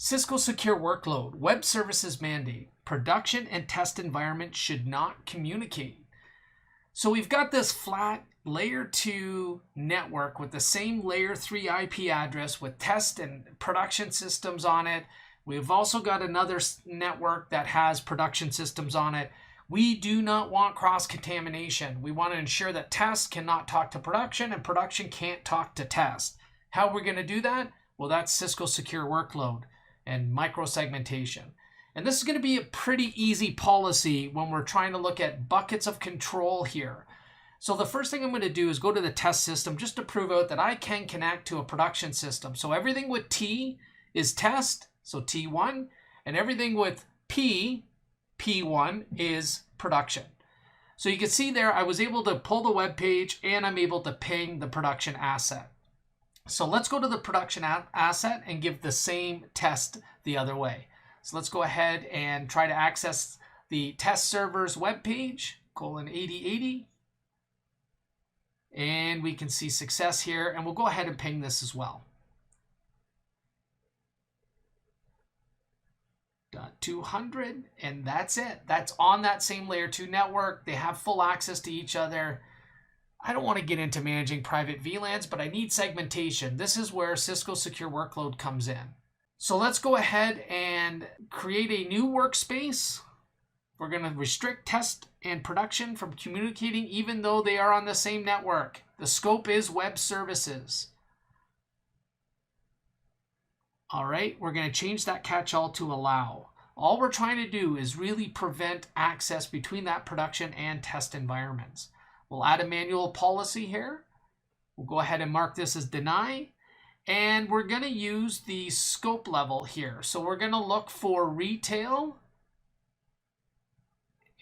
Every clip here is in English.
Cisco Secure Workload, Web Services Mandate, production and test environment should not communicate. So we've got this flat layer 2 network with the same layer 3 IP address with test and production systems on it. We've also got another network that has production systems on it. We do not want cross-contamination. We want to ensure that test cannot talk to production and production can't talk to test. How are we going to do that? Well, that's Cisco Secure Workload and micro-segmentation. And this is going to be a pretty easy policy when we're trying to look at buckets of control here. So the first thing I'm going to do is go to the test system just to prove out that I can connect to a production system. So everything with T is test, so T1, and everything with P, P1 is production. So you can see there I was able to pull the web page and I'm able to ping the production asset. So let's go to the production asset and give the same test the other way. So let's go ahead and try to access the test server's web page, :8080. And we can see success here, and we'll go ahead and ping this as well. .200, and that's it. That's on that same layer 2 network. They have full access to each other. I don't want to get into managing private VLANs, but I need segmentation. This is where Cisco Secure Workload comes in. So let's go ahead and create a new workspace. We're going to restrict test and production from communicating even though they are on the same network. The scope is web services. All right, we're going to change that catch-all to allow. All we're trying to do is really prevent access between that production and test environments. We'll add a manual policy here. We'll go ahead and mark this as deny. And we're going to use the scope level here. So we're going to look for retail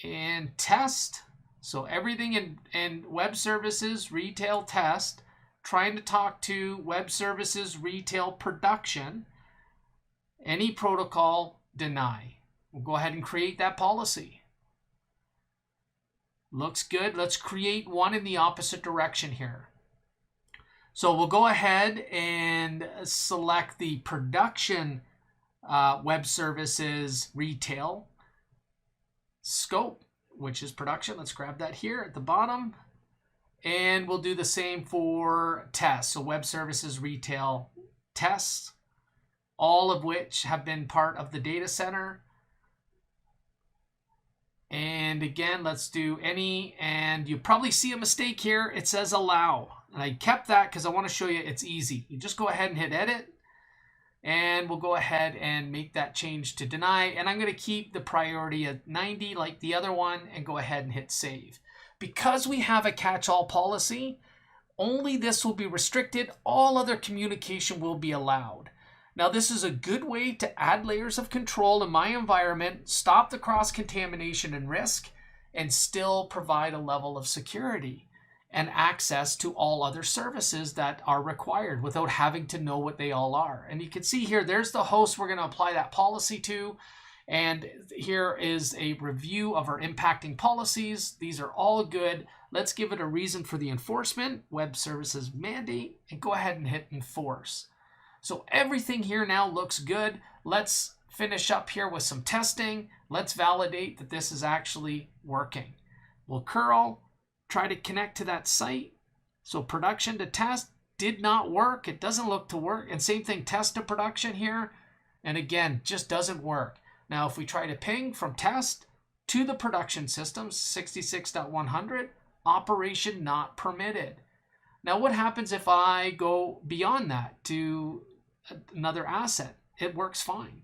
and test. So everything in web services, retail, test, trying to talk to web services, retail, production. Any protocol, deny. We'll go ahead and create that policy. Looks good. Let's create one in the opposite direction here. So we'll go ahead and select the production web services retail scope, which is production. Let's grab that here at the bottom. And we'll do the same for tests. So web services retail tests, all of which have been part of the data center. And again, let's do any, and you probably see a mistake here. It says allow. And I kept that because I want to show you it's easy. You just go ahead and hit edit. And we'll go ahead and make that change to deny. And I'm going to keep the priority at 90 like the other one and go ahead and hit save. Because we have a catch-all policy, only this will be restricted. All other communication will be allowed. Now, this is a good way to add layers of control in my environment, stop the cross-contamination and risk, and still provide a level of security and access to all other services that are required without having to know what they all are. And you can see here, there's the host we're going to apply that policy to. And here is a review of our impacting policies. These are all good. Let's give it a reason for the enforcement, web services mandate, and go ahead and hit enforce. So everything here now looks good. Let's finish up here with some testing. Let's validate that this is actually working. We'll curl, try to connect to that site. So production to test did not work. It doesn't look to work. And same thing, test to production here. And again, just doesn't work. Now, if we try to ping from test to the production system, 66.100, operation not permitted. Now, what happens if I go beyond that to another asset? It works fine.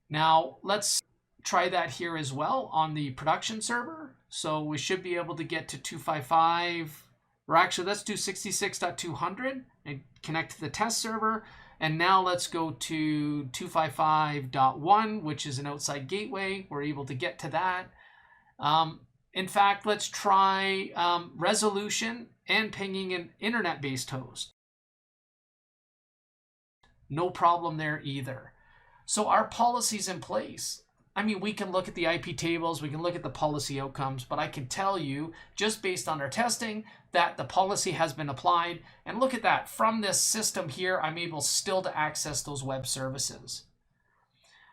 Now, let's try that here as well on the production server. So we should be able to get to 255, or actually let's do 66.200 and connect to the test server. And now let's go to 255.1, which is an outside gateway. We're able to get to that. In fact, let's try resolution and pinging an internet-based host. No problem there either. So our policy's in place. I mean, we can look at the IP tables, we can look at the policy outcomes, but I can tell you, just based on our testing, that the policy has been applied. And look at that. From this system here, I'm able still to access those web services.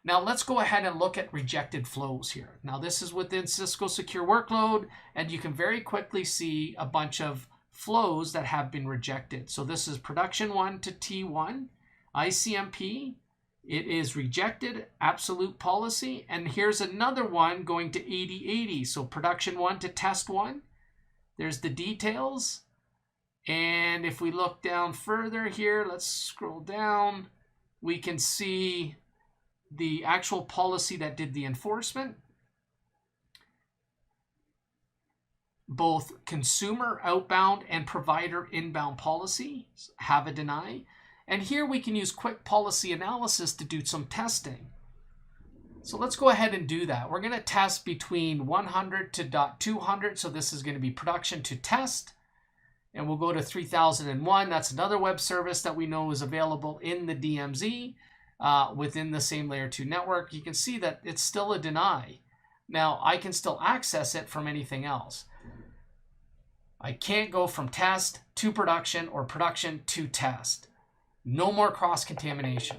Now let's go ahead and look at rejected flows here. Now this is within Cisco Secure Workload, and you can very quickly see a bunch of flows that have been rejected. So this is production 1 to T1, ICMP. It is rejected, absolute policy. And here's another one going to 8080. So production 1 to test 1. There's the details. And if we look down further here, let's scroll down, we can see the actual policy that did the enforcement. Both consumer outbound and provider inbound policy have a deny. And here we can use quick policy analysis to do some testing. So let's go ahead and do that. We're going to test between 100 to .200. So this is going to be production to test. And we'll go to 3001. That's another web service that we know is available in the DMZ within the same layer 2 network. You can see that it's still a deny. Now I can still access it from anything else. I can't go from test to production or production to test. No more cross-contamination.